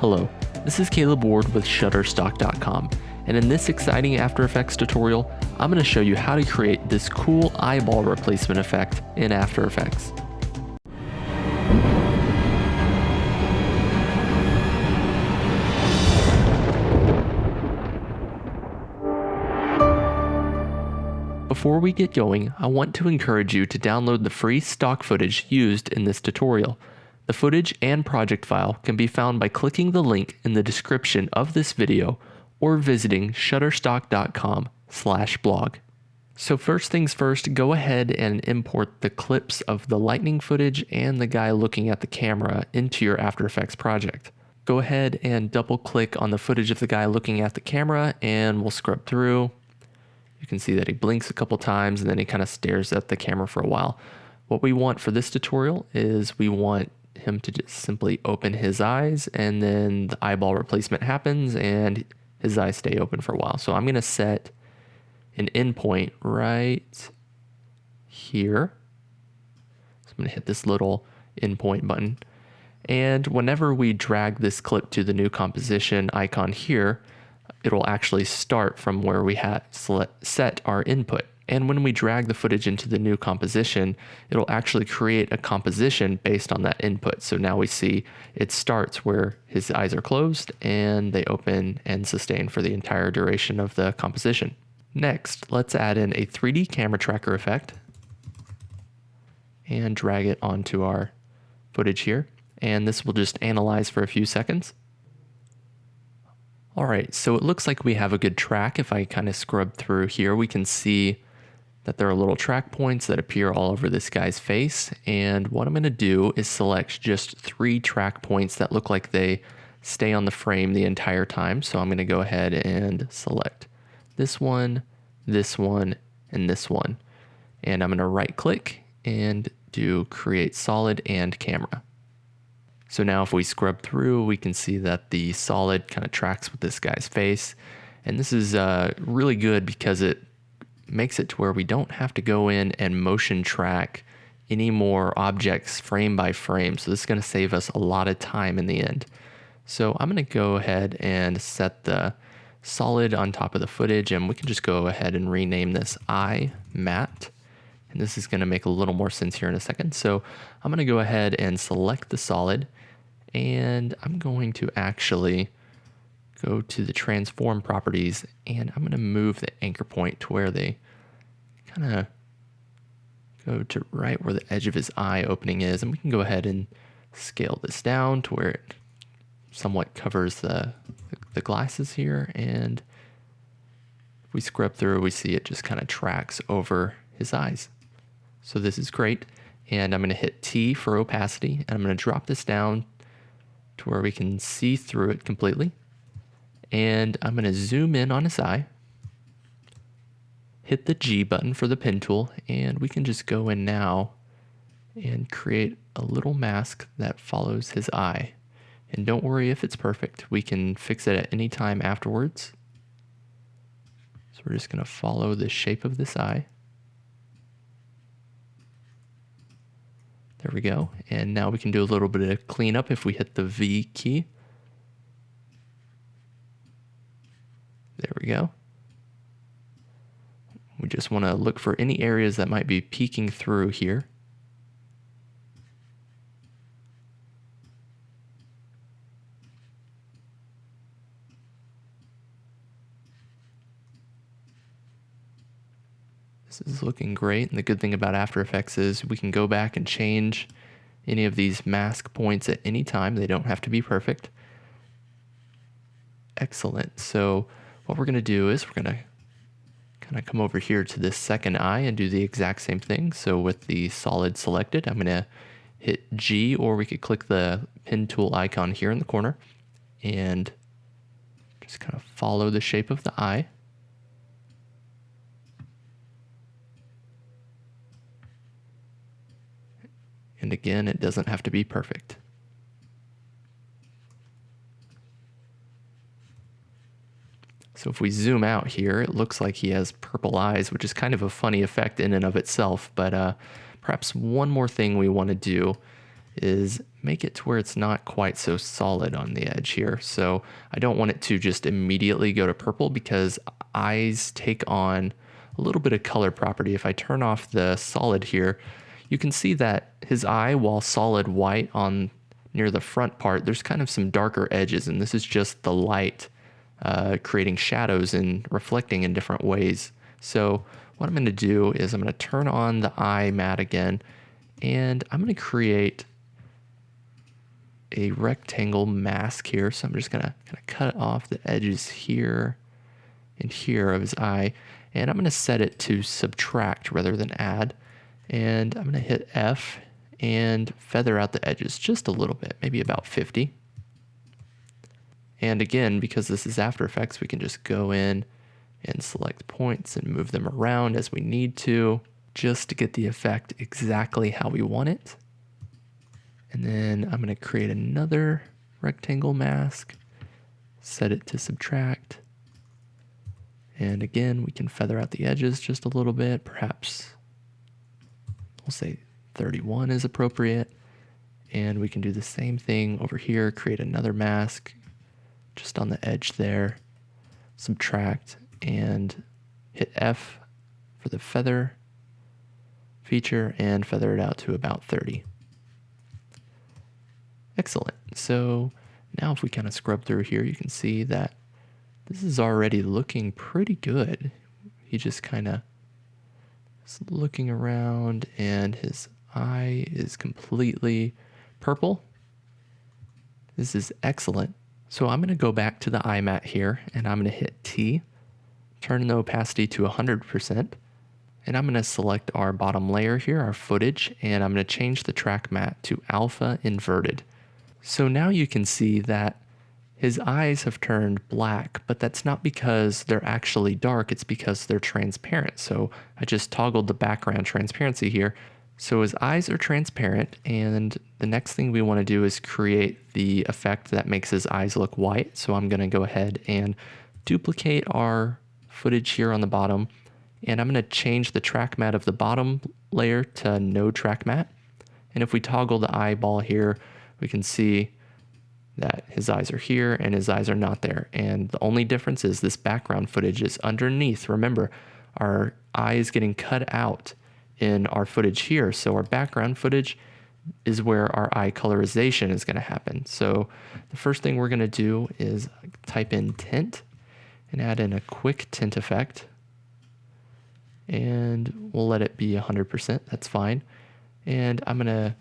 Hello, this is Caleb Ward with Shutterstock.com, and in this exciting After Effects tutorial, I'm going to show you how to create this cool eyeball replacement effect in After Effects. Before we get going, I want to encourage you to download the free stock footage used in this tutorial. The footage and project file can be found by clicking the link in the description of this video or visiting shutterstock.com/blog. So first things first, go ahead and import the clips of the lightning footage and the guy looking at the camera into your After Effects project. Go ahead and double click on the footage of the guy looking at the camera and we'll scrub through. You can see that he blinks a couple times and then he kind of stares at the camera for a while. What we want for this tutorial is we want him to just simply open his eyes and then the eyeball replacement happens and his eyes stay open for a while. So I'm going to set an endpoint right here. So I'm going to hit this little endpoint button. And whenever we drag this clip to the new composition icon here, it'll actually start from where we had set our input. And when we drag the footage into the new composition, it'll actually create a composition based on that input. So now we see it starts where his eyes are closed and they open and sustain for the entire duration of the composition. Next, let's add in a 3D camera tracker effect and drag it onto our footage here. And this will just analyze for a few seconds. All right, so it looks like we have a good track. If I kind of scrub through here, we can see that there are little track points that appear all over this guy's face. And what I'm going to do is select just 3 track points that look like they stay on the frame the entire time. So I'm going to go ahead and select this one, and this one. And I'm going to right click and do create solid and camera. So now if we scrub through, we can see that the solid kind of tracks with this guy's face. And this is really good because it makes it to where we don't have to go in and motion track any more objects frame by frame. So this is going to save us a lot of time in the end. So I'm going to go ahead and set the solid on top of the footage, and we can just go ahead and rename this eye matte. And this is going to make a little more sense here in a second. So I'm going to go ahead and select the solid, and I'm going to actually go to the transform properties, and I'm going to move the anchor point to where they kind of go to right where the edge of his eye opening is. And we can go ahead and scale this down to where it somewhat covers the glasses here. And if we scrub through, we see it just kind of tracks over his eyes. So this is great. And I'm going to hit T for opacity, and I'm going to drop this down to where we can see through it completely. And I'm going to zoom in on his eye, hit the G button for the pen tool, and we can just go in now and create a little mask that follows his eye. And don't worry if it's perfect, we can fix it at any time afterwards. So we're just going to follow the shape of this eye. There we go. And now we can do a little bit of cleanup if we hit the V key. There we go. We just want to look for any areas that might be peeking through here. This is looking great, and the good thing about After Effects is we can go back and change any of these mask points at any time. They don't have to be perfect. Excellent. So what we're going to do is we're going to kind of come over here to this second eye and do the exact same thing. So with the solid selected, I'm going to hit G, or we could click the pen tool icon here in the corner and just kind of follow the shape of the eye. And again, it doesn't have to be perfect. So if we zoom out here, it looks like he has purple eyes, which is kind of a funny effect in and of itself. But perhaps one more thing we want to do is make it to where it's not quite so solid on the edge here. So I don't want it to just immediately go to purple because eyes take on a little bit of color property. If I turn off the solid here, you can see that his eye, while solid white on near the front part, there's kind of some darker edges, and this is just the light creating shadows and reflecting in different ways. So what I'm going to do is I'm going to turn on the eye matte again, and I'm going to create a rectangle mask here. So I'm just going to kind of cut off the edges here and here of his eye, and I'm going to set it to subtract rather than add. And I'm going to hit F and feather out the edges just a little bit, maybe about 50. And again, because this is After Effects, we can just go in and select points and move them around as we need to, just to get the effect exactly how we want it. And then I'm going to create another rectangle mask, set it to subtract. And again, we can feather out the edges just a little bit. Perhaps we'll say 31 is appropriate. And we can do the same thing over here, create another mask just on the edge there, subtract, and hit F for the feather feature and feather it out to about 30. Excellent. So now if we kind of scrub through here, you can see that this is already looking pretty good. He just kind of is looking around and his eye is completely purple. This is excellent. So I'm going to go back to the eye matte here, and I'm going to hit T, turn the opacity to 100%, and I'm going to select our bottom layer here, our footage, and I'm going to change the track matte to alpha inverted. So now you can see that his eyes have turned black, but that's not because they're actually dark, it's because they're transparent. So I just toggled the background transparency here. So his eyes are transparent, and the next thing we want to do is create the effect that makes his eyes look white. So I'm going to go ahead and duplicate our footage here on the bottom, and I'm going to change the track matte of the bottom layer to no track matte. And if we toggle the eyeball here, we can see that his eyes are here and his eyes are not there. And the only difference is this background footage is underneath. Remember, our eye is getting cut out in our footage here. So our background footage is where our eye colorization is going to happen. So the first thing we're going to do is type in tint and add in a quick tint effect. And we'll let it be 100%. That's fine. And I'm going to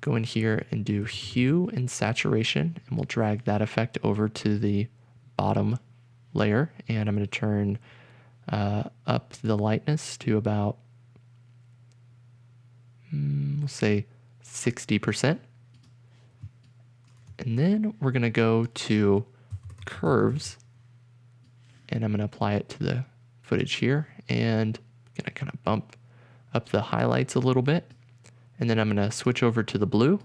go in here and do hue and saturation, and we'll drag that effect over to the bottom layer. And I'm going to turn up the lightness to about, we'll say 60%. And then we're going to go to curves, and I'm going to apply it to the footage here, and I'm going to kind of bump up the highlights a little bit. And then I'm going to switch over to the blue,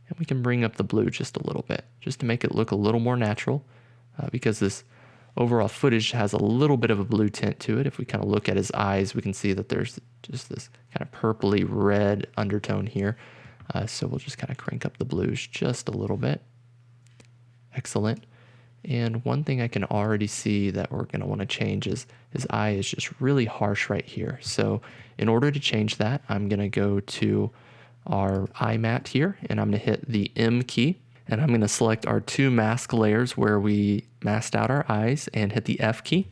and we can bring up the blue just a little bit, just to make it look a little more natural, because this overall footage has a little bit of a blue tint to it. If we kind of look at his eyes, we can see that there's just this kind of purpley red undertone here. So we'll just kind of crank up the blues just a little bit. Excellent. And one thing I can already see that we're going to want to change is his eye is just really harsh right here. So in order to change that, I'm going to go to our eye matte here, and I'm going to hit the M key, and I'm going to select our two mask layers where we masked out our eyes and hit the F key.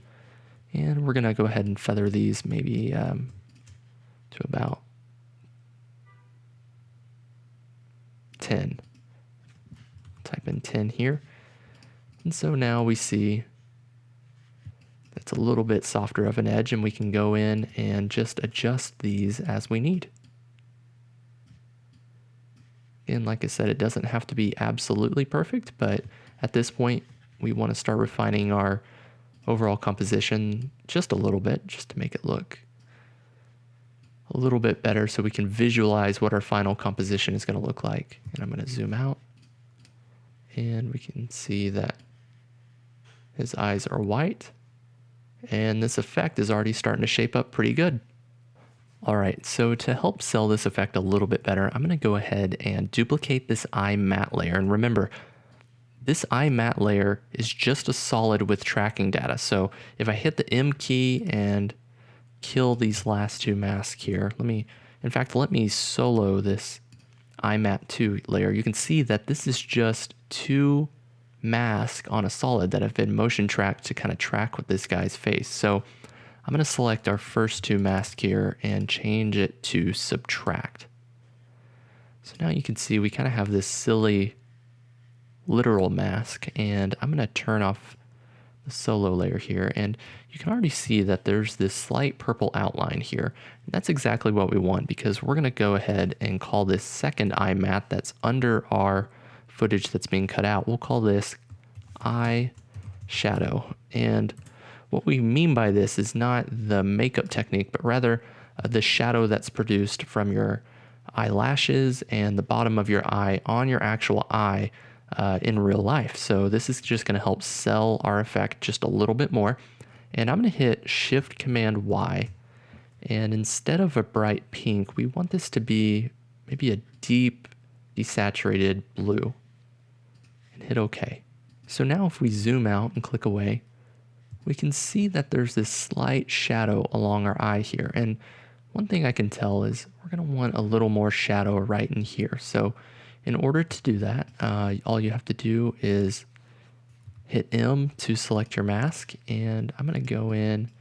And we're going to go ahead and feather these maybe to about 10. Type in 10 here. And so now we see that's a little bit softer of an edge, and we can go in and just adjust these as we need. And like I said, it doesn't have to be absolutely perfect, but at this point, we want to start refining our overall composition just a little bit, just to make it look a little bit better so we can visualize what our final composition is going to look like. And I'm going to zoom out, and we can see that his eyes are white, and this effect is already starting to shape up pretty good. All right, so to help sell this effect a little bit better, I'm going to go ahead and duplicate this eye matte layer. And remember, this eye matte layer is just a solid with tracking data. So if I hit the M key and kill these last two masks here, let me solo this eye matte 2 layer. You can see that this is just two masks on a solid that have been motion tracked to kind of track with this guy's face. So I'm going to select our first two masks here and change it to subtract. So now you can see we kind of have this silly literal mask, and I'm going to turn off the solo layer here, and you can already see that there's this slight purple outline here. And that's exactly what we want, because we're going to go ahead and call this second eye matte that's under our footage that's being cut out. We'll call this eye shadow. And what we mean by this is not the makeup technique, but rather the shadow that's produced from your eyelashes and the bottom of your eye on your actual eye in real life. So this is just going to help sell our effect just a little bit more. And I'm going to hit Shift Command Y. And instead of a bright pink, we want this to be maybe a deep desaturated blue. And hit OK. So now if we zoom out and click away, we can see that there's this slight shadow along our eye here. And one thing I can tell is we're going to want a little more shadow right in here. So in order to do that, all you have to do is hit M to select your mask. And I'm going to go in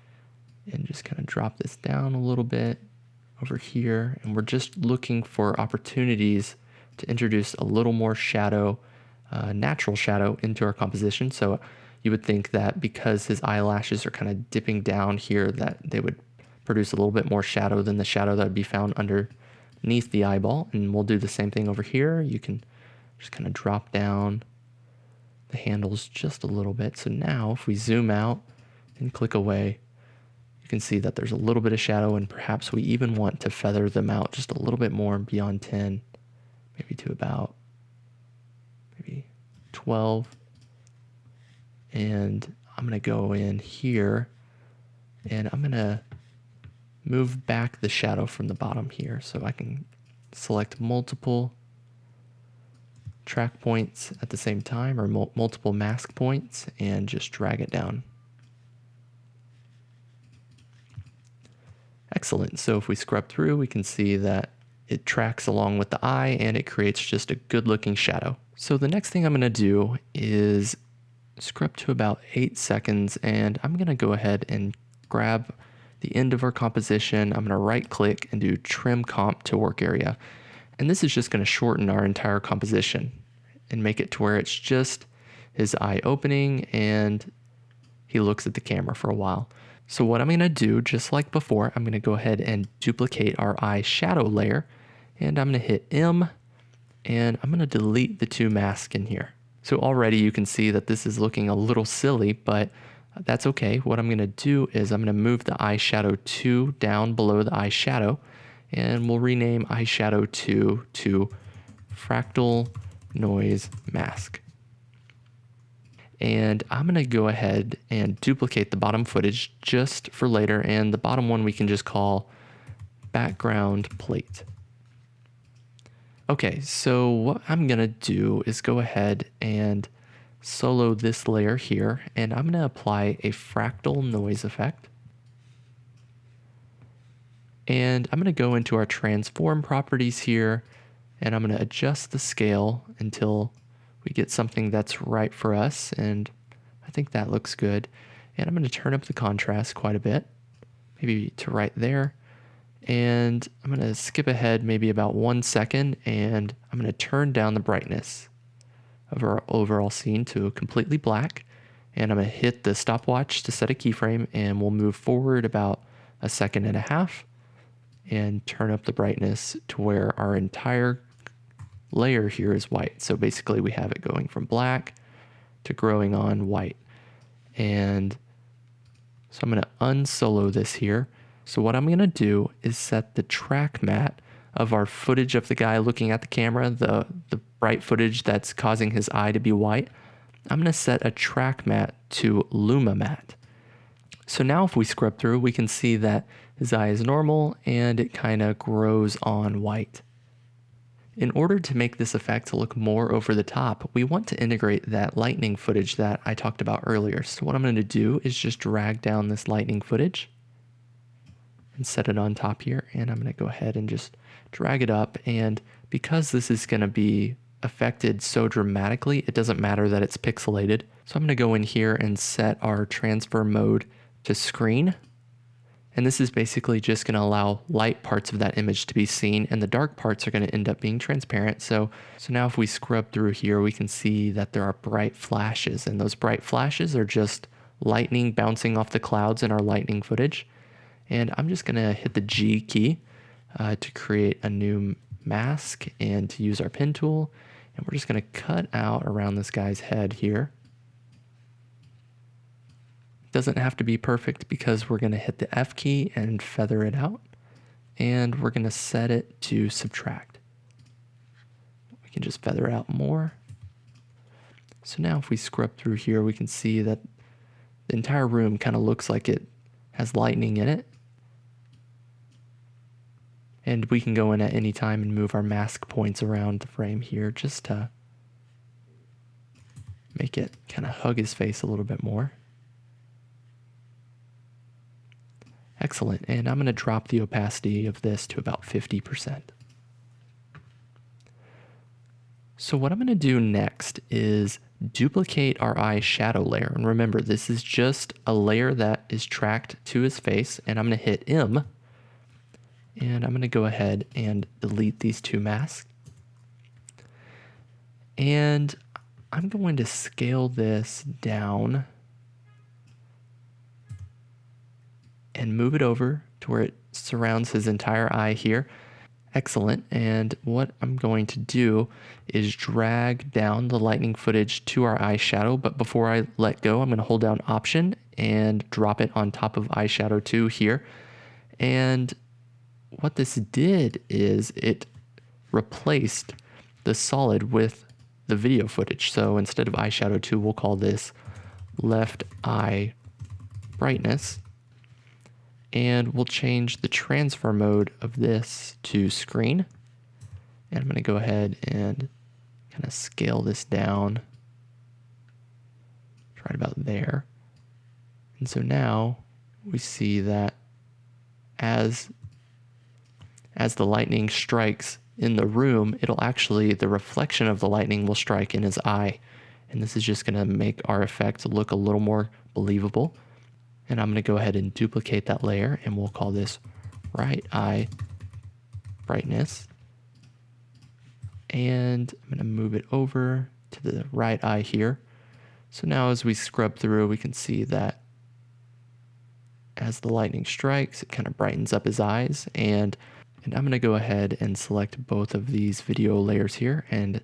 and just kind of drop this down a little bit over here. And we're just looking for opportunities to introduce a little more shadow, natural shadow into our composition. So you would think that because his eyelashes are kind of dipping down here, that they would produce a little bit more shadow than the shadow that would be found underneath the eyeball. And we'll do the same thing over here. You can just kind of drop down the handles just a little bit. So now if we zoom out and click away, you can see that there's a little bit of shadow, and perhaps we even want to feather them out just a little bit more beyond 10, maybe to about maybe 12. And I'm going to go in here and I'm going to move back the shadow from the bottom here, so I can select multiple track points at the same time, or multiple mask points, and just drag it down. Excellent. So if we scrub through, we can see that it tracks along with the eye and it creates just a good looking shadow. So the next thing I'm going to do is scrub to about 8 seconds, and I'm going to go ahead and grab the end of our composition. I'm going to right click and do trim comp to work area. And this is just going to shorten our entire composition and make it to where it's just his eye opening and he looks at the camera for a while. So what I'm going to do, just like before, I'm going to go ahead and duplicate our eye shadow layer, and I'm going to hit M, and I'm going to delete the two masks in here. So already you can see that this is looking a little silly, but that's okay. What I'm going to do is I'm going to move the eyeshadow 2 down below the eyeshadow, and we'll rename eyeshadow 2 to fractal noise mask. And I'm going to go ahead and duplicate the bottom footage just for later, and the bottom one we can just call background plate. Okay, so what I'm going to do is go ahead and solo this layer here, and I'm going to apply a fractal noise effect. And I'm going to go into our transform properties here, and I'm going to adjust the scale until we get something that's right for us, and I think that looks good. And I'm going to turn up the contrast quite a bit, maybe to right there. And I'm going to skip ahead maybe about 1 second, and I'm going to turn down the brightness of our overall scene to completely black. And I'm going to hit the stopwatch to set a keyframe, and we'll move forward about 1.5 seconds and turn up the brightness to where our entire layer here is white. So basically we have it going from black to growing on white. And so I'm going to unsolo this here. So what I'm going to do is set the track matte of our footage of the guy looking at the camera, the bright footage that's causing his eye to be white. I'm going to set a track matte to Luma matte. So now if we scrub through, we can see that his eye is normal and it kind of grows on white. In order to make this effect look more over the top, we want to integrate that lightning footage that I talked about earlier. So what I'm going to do is just drag down this lightning footage and set it on top here. And I'm going to go ahead and just drag it up. And because this is going to be affected so dramatically, it doesn't matter that it's pixelated. So I'm going to go in here and set our transfer mode to screen. And this is basically just going to allow light parts of that image to be seen, and the dark parts are going to end up being transparent. So now if we scrub through here, we can see that there are bright flashes, and those bright flashes are just lightning bouncing off the clouds in our lightning footage. And I'm just going to hit the G key to create a new mask and to use our pen tool. And we're just going to cut out around this guy's head here. Doesn't have to be perfect because we're going to hit the F key and feather it out, and we're going to set it to subtract. We can just feather out more. So now if we scrub through here, we can see that the entire room kind of looks like it has lightning in it. And we can go in at any time and move our mask points around the frame here just to make it kind of hug his face a little bit more. Excellent, and I'm going to drop the opacity of this to about 50%. So what I'm going to do next is duplicate our eye shadow layer. And remember, this is just a layer that is tracked to his face, and I'm going to hit M, and I'm going to go ahead and delete these two masks. And I'm going to scale this down and move it over to where it surrounds his entire eye here. Excellent. And what I'm going to do is drag down the lightning footage to our eyeshadow. But before I let go, I'm going to hold down Option and drop it on top of eyeshadow 2 here. And what this did is it replaced the solid with the video footage. So instead of eyeshadow 2, we'll call this left eye brightness. And we'll change the transfer mode of this to screen. And I'm going to go ahead and kind of scale this down right about there. And so now we see that as the lightning strikes in the room, it'll actually, the reflection of the lightning will strike in his eye. And this is just going to make our effect look a little more believable. And I'm going to go ahead and duplicate that layer, and we'll call this right eye brightness. And I'm going to move it over to the right eye here. So now as we scrub through, we can see that as the lightning strikes, it kind of brightens up his eyes. And I'm going to go ahead and select both of these video layers here, and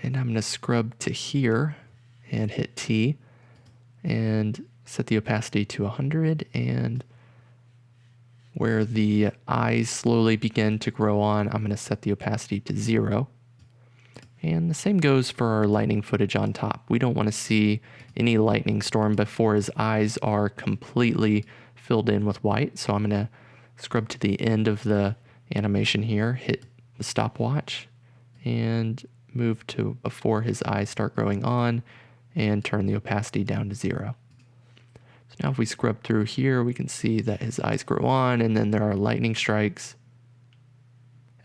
I'm going to scrub to here and hit T and set the opacity to 100, and where the eyes slowly begin to grow on, I'm going to set the opacity to 0. And the same goes for our lightning footage on top. We don't want to see any lightning storm before his eyes are completely filled in with white. So I'm going to scrub to the end of the animation here, hit the stopwatch, and move to before his eyes start growing on, and turn the opacity down to 0. So now if we scrub through here, we can see that his eyes grow on, and then there are lightning strikes.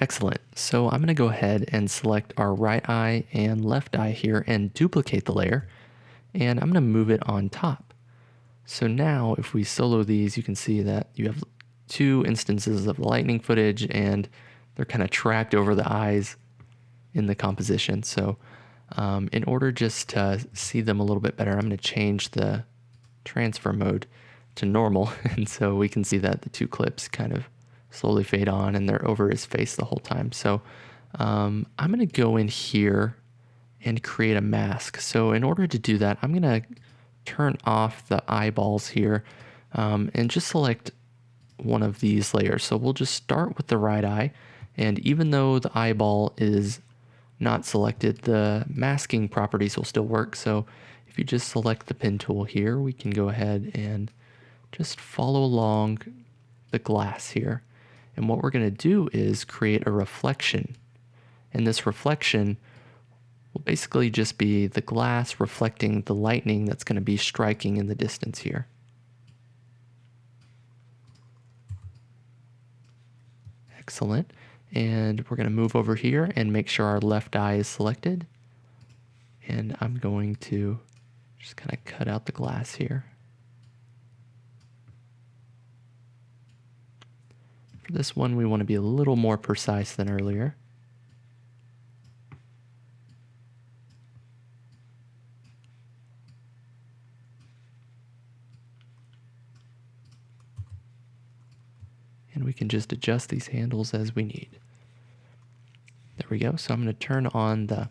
Excellent. So I'm going to go ahead and select our right eye and left eye here and duplicate the layer, and I'm going to move it on top. So now if we solo these, you can see that you have 2 instances of the lightning footage, and they're kind of tracked over the eyes in the composition. So in order just to see them a little bit better, I'm going to change the transfer mode to normal, and so we can see that the 2 clips kind of slowly fade on, and they're over his face the whole time. So I'm going to go in here and create a mask. So in order to do that, I'm going to turn off the eyeballs here and just select one of these layers. So we'll just start with the right eye, and even though the eyeball is not selected, the masking properties will still work. So if you just select the pen tool here, we can go ahead and just follow along the glass here. And what we're going to do is create a reflection. And this reflection will basically just be the glass reflecting the lightning that's going to be striking in the distance here. Excellent. And we're going to move over here and make sure our left eye is selected. And I'm going to just kind of cut out the glass here. For this one, we want to be a little more precise than earlier. And we can just adjust these handles as we need. There we go. So I'm going to turn on the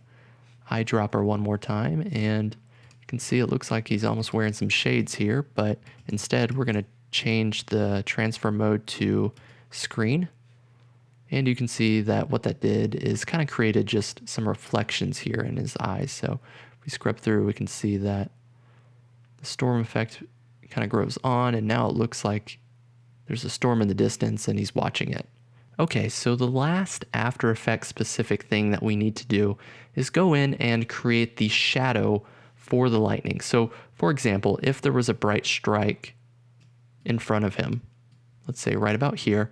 eyedropper one more time, and you can see it looks like he's almost wearing some shades here, but instead we're going to change the transfer mode to screen. And you can see that what that did is kind of created just some reflections here in his eyes. So if we scrub through, we can see that the storm effect kind of grows on, and now it looks like there's a storm in the distance and he's watching it. Okay, so the last After Effects specific thing that we need to do is go in and create the shadow for the lightning. So for example, if there was a bright strike in front of him, let's say right about here,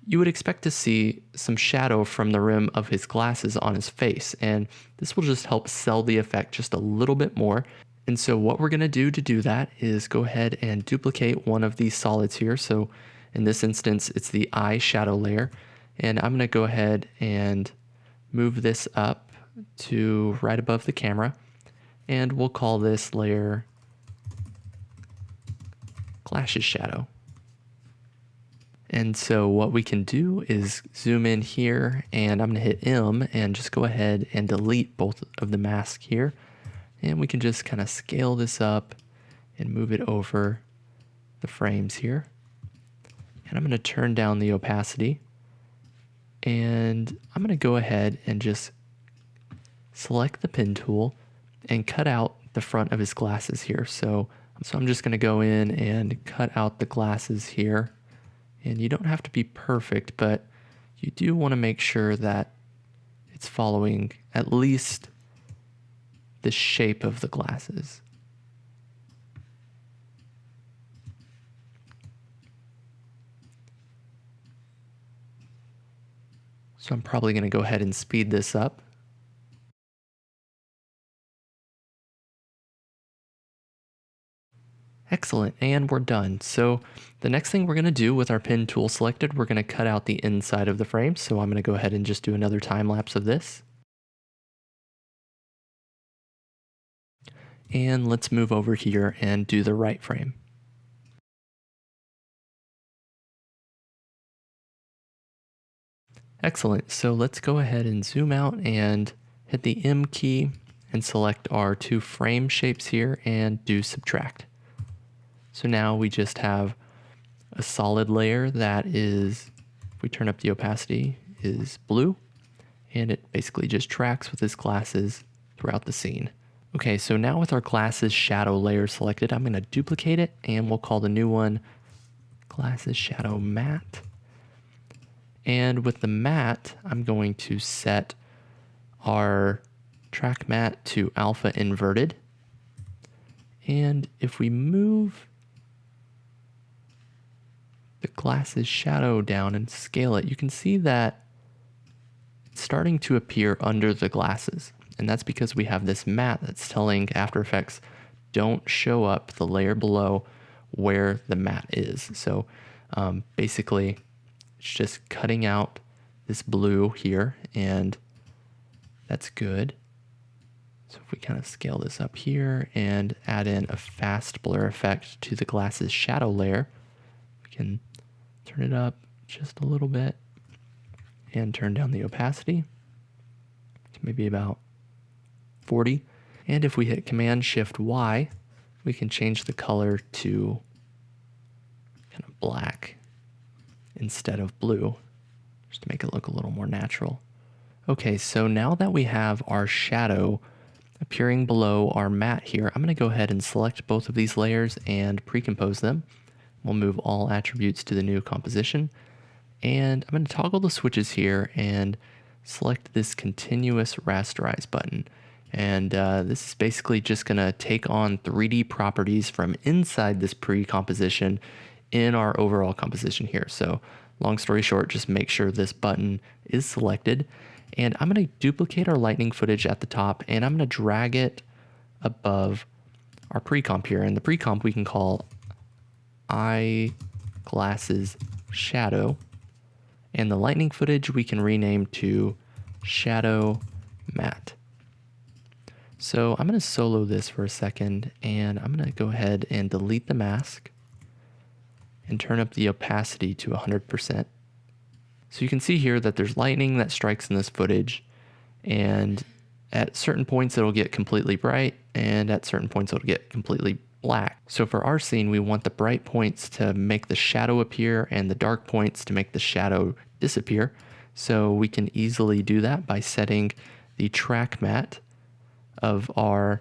you would expect to see some shadow from the rim of his glasses on his face. And this will just help sell the effect just a little bit more. And so what we're going to do that is go ahead and duplicate one of these solids here. So in this instance, it's the eye shadow layer. And I'm going to go ahead and move this up to right above the camera. And we'll call this layer Glasses Shadow. And so what we can do is zoom in here, and I'm going to hit M and just go ahead and delete both of the masks here. And we can just kind of scale this up and move it over the frames here. And I'm going to turn down the opacity. And I'm going to go ahead and just select the pen tool and cut out the front of his glasses here. So I'm just going to go in and cut out the glasses here. And you don't have to be perfect, but you do want to make sure that it's following at least the shape of the glasses. So I'm probably going to go ahead and speed this up. Excellent, and we're done. So the next thing we're going to do with our pen tool selected, we're going to cut out the inside of the frame. So I'm going to go ahead and just do another time lapse of this. And let's move over here and do the right frame. Excellent, so let's go ahead and zoom out and hit the M key and select our two frame shapes here and do subtract. So now we just have a solid layer that is, if we turn up the opacity, is blue, and it basically just tracks with his glasses throughout the scene. Okay, so now with our glasses shadow layer selected, I'm going to duplicate it, and we'll call the new one Glasses Shadow Matte. And with the matte, I'm going to set our track matte to alpha inverted. And if we move the glasses shadow down and scale it, you can see that it's starting to appear under the glasses. And that's because we have this matte that's telling After Effects, don't show up the layer below where the matte is. So basically, it's just cutting out this blue here, and that's good. So if we kind of scale this up here and add in a fast blur effect to the glasses shadow layer, we can turn it up just a little bit and turn down the opacity to maybe about 40. And if we hit Command-Shift-Y, we can change the color to kind of black instead of blue, just to make it look a little more natural. Okay, so now that we have our shadow appearing below our matte here, I'm going to go ahead and select both of these layers and pre-compose them. We'll move all attributes to the new composition. And I'm going to toggle the switches here and select this continuous rasterize button. And this is basically just going to take on 3D properties from inside this pre-composition in our overall composition here. So long story short, just make sure this button is selected. And I'm going to duplicate our lightning footage at the top, and I'm going to drag it above our pre-comp here. And the pre-comp we can call eyeglasses shadow. And the lightning footage we can rename to shadow matte. So I'm going to solo this for a second, and I'm going to go ahead and delete the mask and turn up the opacity to 100%. So you can see here that there's lightning that strikes in this footage, and at certain points it'll get completely bright, and at certain points it'll get completely black. So for our scene, we want the bright points to make the shadow appear and the dark points to make the shadow disappear. So we can easily do that by setting the track matte of our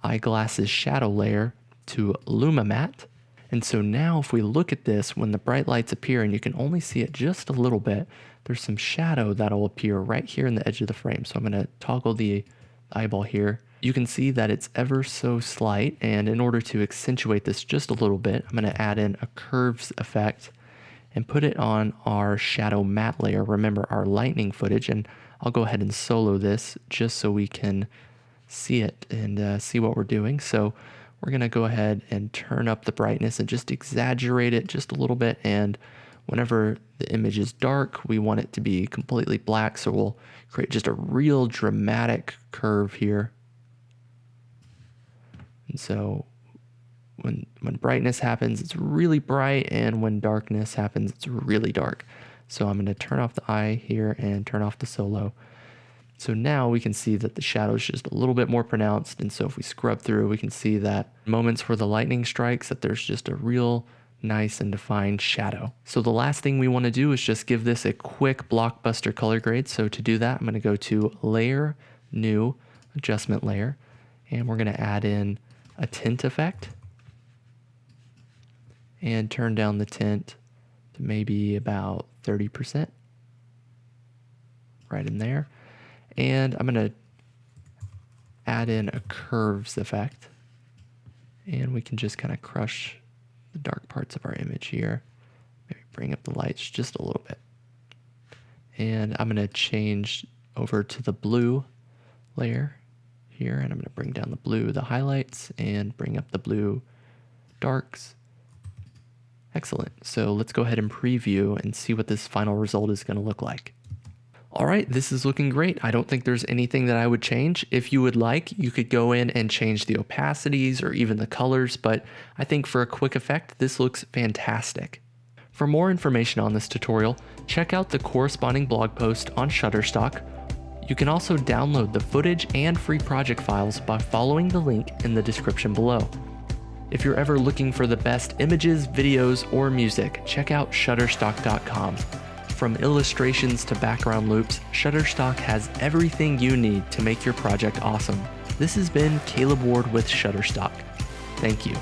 eyeglasses shadow layer to Luma matte. And so now if we look at this, when the bright lights appear and you can only see it just a little bit, there's some shadow that'll appear right here in the edge of the frame. So I'm going to toggle the eyeball here. You can see that it's ever so slight, and in order to accentuate this just a little bit, I'm going to add in a curves effect and put it on our shadow matte layer. Remember our lightning footage, and I'll go ahead and solo this just so we can see it and see what we're doing. So we're going to go ahead and turn up the brightness and just exaggerate it just a little bit. And whenever the image is dark, we want it to be completely black. So we'll create just a real dramatic curve here. And so when brightness happens, it's really bright, and when darkness happens, it's really dark. So I'm going to turn off the eye here and turn off the solo. So now we can see that the shadow is just a little bit more pronounced. And so if we scrub through, we can see that moments where the lightning strikes, that there's just a real nice and defined shadow. So the last thing we want to do is just give this a quick blockbuster color grade. So to do that, I'm going to go to Layer, New, Adjustment Layer, and we're going to add in a tint effect and turn down the tint to maybe about 30%, right in there. And I'm going to add in a curves effect, and we can just kind of crush the dark parts of our image here. Maybe bring up the lights just a little bit. And I'm going to change over to the blue layer here, and I'm going to bring down the blue, the highlights, and bring up the blue darks. Excellent. So let's go ahead and preview and see what this final result is going to look like. All right, this is looking great. I don't think there's anything that I would change. If you would like, you could go in and change the opacities or even the colors, but I think for a quick effect, this looks fantastic. For more information on this tutorial, check out the corresponding blog post on Shutterstock. You can also download the footage and free project files by following the link in the description below. If you're ever looking for the best images, videos, or music, check out Shutterstock.com. From illustrations to background loops, Shutterstock has everything you need to make your project awesome. This has been Caleb Ward with Shutterstock. Thank you.